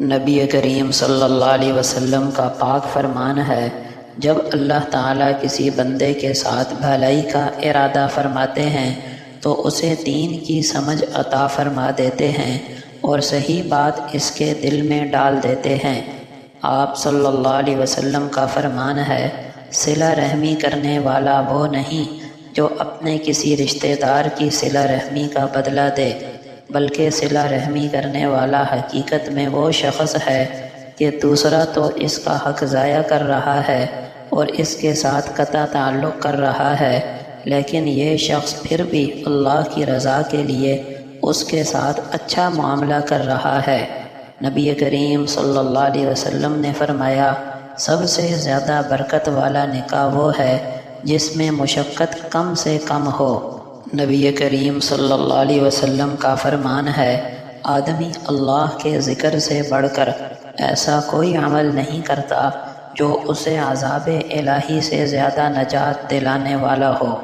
نبی کریم صلی اللہ علیہ وسلم کا پاک فرمان ہے، جب اللہ تعالیٰ کسی بندے کے ساتھ بھلائی کا ارادہ فرماتے ہیں تو اسے دین کی سمجھ عطا فرما دیتے ہیں اور صحیح بات اس کے دل میں ڈال دیتے ہیں۔ آپ صلی اللہ علیہ وسلم کا فرمان ہے، صلہ رحمی کرنے والا وہ نہیں جو اپنے کسی رشتہ دار کی صلہ رحمی کا بدلہ دے، بلکہ صلہ رحمی کرنے والا حقیقت میں وہ شخص ہے کہ دوسرا تو اس کا حق ضائع کر رہا ہے اور اس کے ساتھ قطع تعلق کر رہا ہے، لیکن یہ شخص پھر بھی اللہ کی رضا کے لیے اس کے ساتھ اچھا معاملہ کر رہا ہے۔ نبی کریم صلی اللہ علیہ وسلم نے فرمایا، سب سے زیادہ برکت والا نکاح وہ ہے جس میں مشقت کم سے کم ہو۔ نبی کریم صلی اللہ علیہ وسلم کا فرمان ہے، آدمی اللہ کے ذکر سے بڑھ کر ایسا کوئی عمل نہیں کرتا جو اسے عذاب الہی سے زیادہ نجات دلانے والا ہو۔